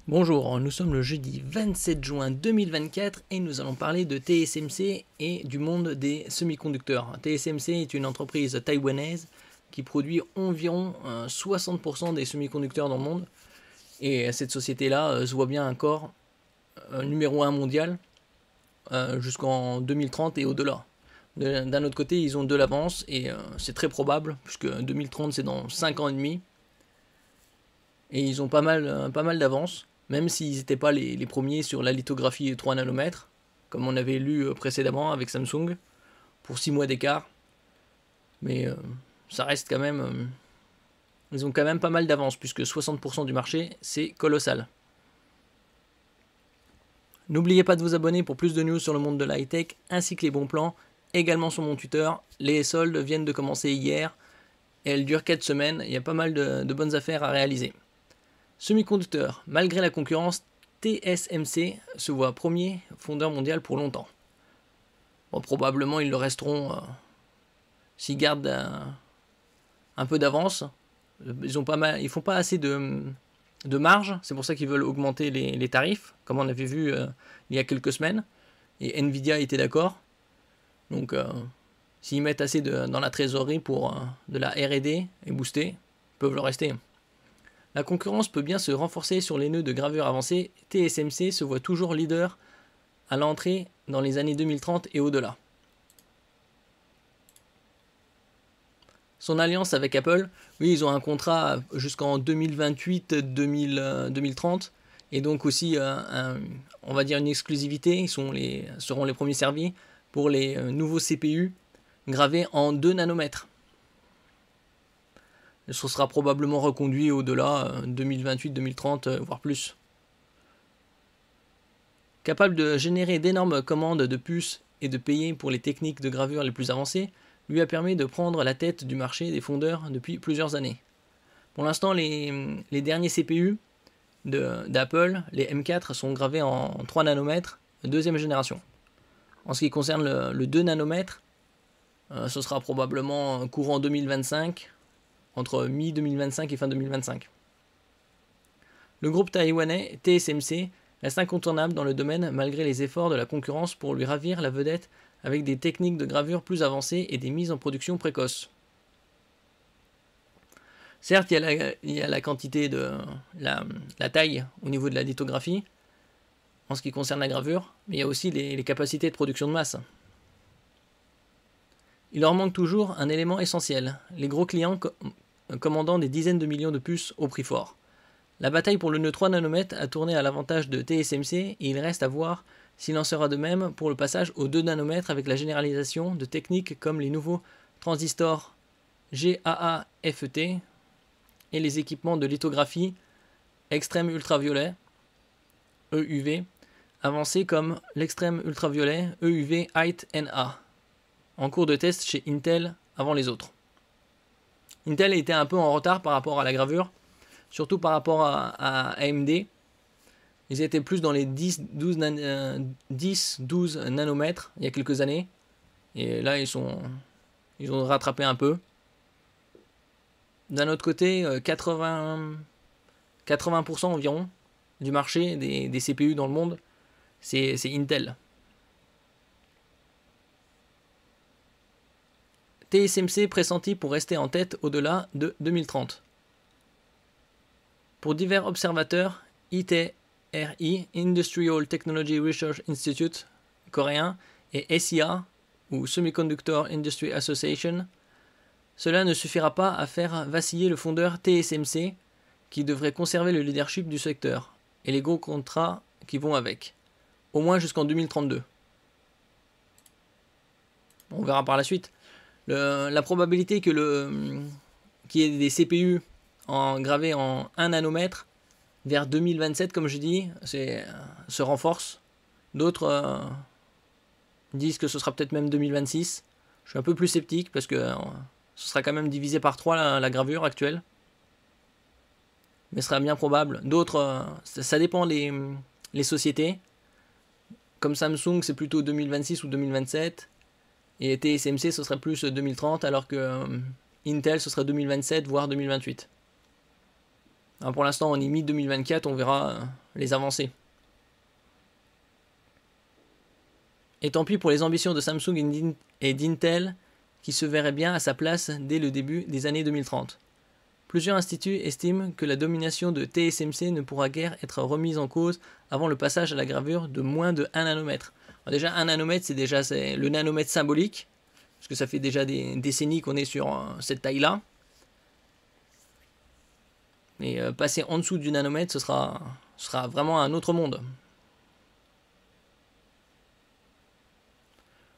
Bonjour, nous sommes le jeudi 27 juin 2024 et nous allons parler de TSMC et du monde des semi-conducteurs. TSMC est une entreprise taïwanaise qui produit environ 60% des semi-conducteurs dans le monde. Et cette société-là se voit bien encore numéro 1 mondial jusqu'en 2030 et au-delà. D'un autre côté, ils ont de l'avance et c'est très probable puisque 2030 c'est dans 5 ans et demi. Et ils ont pas mal d'avance. Même s'ils n'étaient pas les premiers sur la lithographie 3 nanomètres, comme on avait lu précédemment avec Samsung, pour 6 mois d'écart. Mais ça reste quand même... ils ont quand même pas mal d'avance, puisque 60% du marché, c'est colossal. N'oubliez pas de vous abonner pour plus de news sur le monde de la high-tech, ainsi que les bons plans, également sur mon Twitter. Les soldes viennent de commencer hier, et elles durent 4 semaines, il y a pas mal de bonnes affaires à réaliser. Semi-conducteurs, malgré la concurrence, TSMC se voit premier fondeur mondial pour longtemps. Bon, probablement ils le resteront s'ils gardent un peu d'avance. Ils font pas assez de marge, c'est pour ça qu'ils veulent augmenter les tarifs, comme on avait vu il y a quelques semaines. Et Nvidia était d'accord. Donc s'ils mettent assez dans la trésorerie pour de la R&D et booster, ils peuvent le rester. La concurrence peut bien se renforcer sur les nœuds de gravure avancés. TSMC se voit toujours leader à l'entrée dans les années 2030 et au-delà. Son alliance avec Apple, oui, ils ont un contrat jusqu'en 2028-2030 et donc aussi, on va dire, une exclusivité. Ils seront les premiers servis pour les nouveaux CPU gravés en 2 nanomètres. Ce sera probablement reconduit au-delà, 2028-2030, voire plus. Capable de générer d'énormes commandes de puces et de payer pour les techniques de gravure les plus avancées, lui a permis de prendre la tête du marché des fondeurs depuis plusieurs années. Pour l'instant, les derniers CPU d'Apple, les M4, sont gravés en 3 nanomètres, deuxième génération. En ce qui concerne le 2 nanomètres, ce sera probablement courant 2025, entre mi-2025 et fin 2025. Le groupe taïwanais TSMC reste incontournable dans le domaine malgré les efforts de la concurrence pour lui ravir la vedette avec des techniques de gravure plus avancées et des mises en production précoces. Certes, il y a la quantité de la taille au niveau de la lithographie en ce qui concerne la gravure, mais il y a aussi les capacités de production de masse. Il leur manque toujours un élément essentiel, les gros clients commandant des dizaines de millions de puces au prix fort. La bataille pour le nœud 3 nanomètres a tourné à l'avantage de TSMC et il reste à voir s'il en sera de même pour le passage aux 2 nanomètres avec la généralisation de techniques comme les nouveaux transistors GAA-FET et les équipements de lithographie extrême ultraviolet EUV avancés comme l'extrême ultraviolet EUV Height-NA en cours de test chez Intel avant les autres. Intel était un peu en retard par rapport à la gravure, surtout par rapport à AMD. Ils étaient plus dans les 10-12 nanomètres il y a quelques années. Et là, ils ont rattrapé un peu. D'un autre côté, 80% environ du marché des CPU dans le monde, c'est Intel. TSMC pressenti pour rester en tête au-delà de 2030. Pour divers observateurs, ITRI, Industrial Technology Research Institute, coréen, et SIA, ou Semiconductor Industry Association, cela ne suffira pas à faire vaciller le fondeur TSMC, qui devrait conserver le leadership du secteur, et les gros contrats qui vont avec, au moins jusqu'en 2032. On verra par la suite. La probabilité qu'il y ait des CPU gravés en 1 nanomètre vers 2027, comme je dis, se renforce. D'autres disent que ce sera peut-être même 2026. Je suis un peu plus sceptique parce que ce sera quand même divisé par 3 la gravure actuelle. Mais ce sera bien probable. D'autres, ça dépend les sociétés. Comme Samsung, c'est plutôt 2026 ou 2027. Et TSMC, ce serait plus 2030, alors que Intel, ce serait 2027, voire 2028. Alors pour l'instant, on est mi-2024, on verra les avancées. Et tant pis pour les ambitions de Samsung et d'Intel, qui se verraient bien à sa place dès le début des années 2030. Plusieurs instituts estiment que la domination de TSMC ne pourra guère être remise en cause avant le passage à la gravure de moins de 1 nanomètre. Alors déjà 1 nanomètre, c'est le nanomètre symbolique, parce que ça fait déjà des décennies qu'on est sur cette taille-là. Mais passer en dessous du nanomètre, ce sera vraiment un autre monde.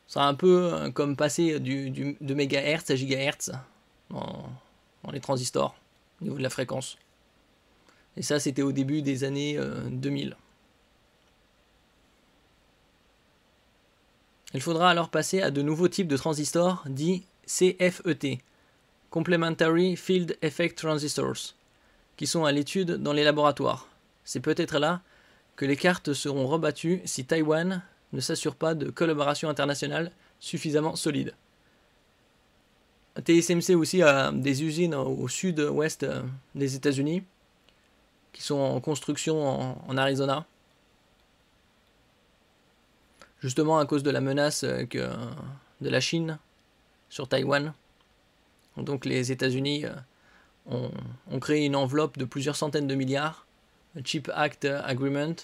Ce sera un peu comme passer de mégahertz à gigahertz dans les transistors, au niveau de la fréquence. Et ça, c'était au début des années 2000. Il faudra alors passer à de nouveaux types de transistors dits CFET, Complementary Field Effect Transistors, qui sont à l'étude dans les laboratoires. C'est peut-être là que les cartes seront rebattues si Taïwan ne s'assure pas de collaboration internationale suffisamment solide. TSMC aussi a des usines au sud-ouest des États-Unis qui sont en construction en Arizona. Justement à cause de la menace de la Chine sur Taïwan. Donc les États-Unis ont créé une enveloppe de plusieurs centaines de milliards, le Chip Act Agreement,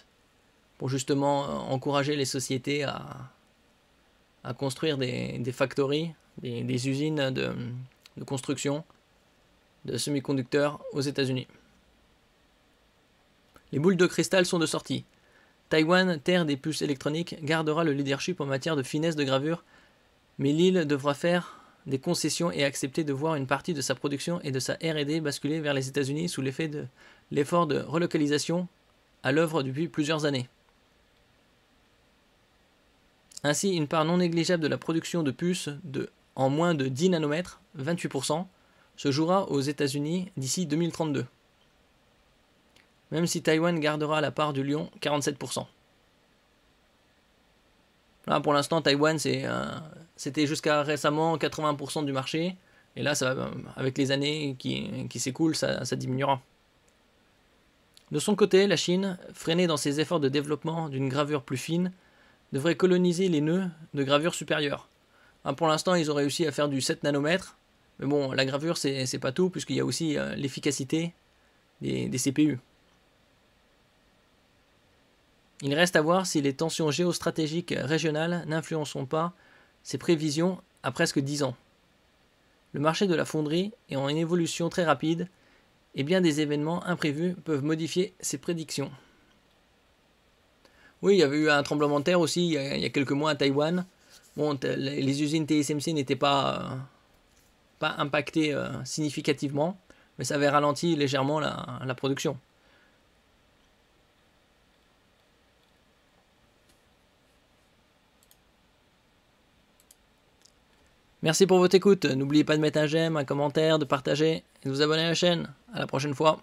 pour justement encourager les sociétés à construire des factories, des usines de construction de semi-conducteurs aux États-Unis. Les boules de cristal sont de sortie. Taïwan, terre des puces électroniques, gardera le leadership en matière de finesse de gravure, mais l'île devra faire des concessions et accepter de voir une partie de sa production et de sa R&D basculer vers les États-Unis sous l'effet de l'effort de relocalisation à l'œuvre depuis plusieurs années. Ainsi, une part non négligeable de la production de puces en moins de 10 nanomètres, 28%, se jouera aux États-Unis d'ici 2032. Même si Taïwan gardera la part du lion, 47%. Là, pour l'instant, Taïwan, c'était jusqu'à récemment 80% du marché. Et là, avec les années qui s'écoulent, ça diminuera. De son côté, la Chine, freinée dans ses efforts de développement d'une gravure plus fine, devrait coloniser les nœuds de gravure supérieure. Pour l'instant, ils ont réussi à faire du 7 nanomètres. Mais bon, la gravure, c'est pas tout, puisqu'il y a aussi l'efficacité des CPU. Il reste à voir si les tensions géostratégiques régionales n'influenceront pas ces prévisions à presque 10 ans. Le marché de la fonderie est en évolution très rapide et bien des événements imprévus peuvent modifier ces prédictions. Oui, il y avait eu un tremblement de terre aussi il y a quelques mois à Taïwan. Bon, les usines TSMC n'étaient pas impactées significativement, mais ça avait ralenti légèrement la production. Merci pour votre écoute. N'oubliez pas de mettre un j'aime, un commentaire, de partager et de vous abonner à la chaîne. À la prochaine fois.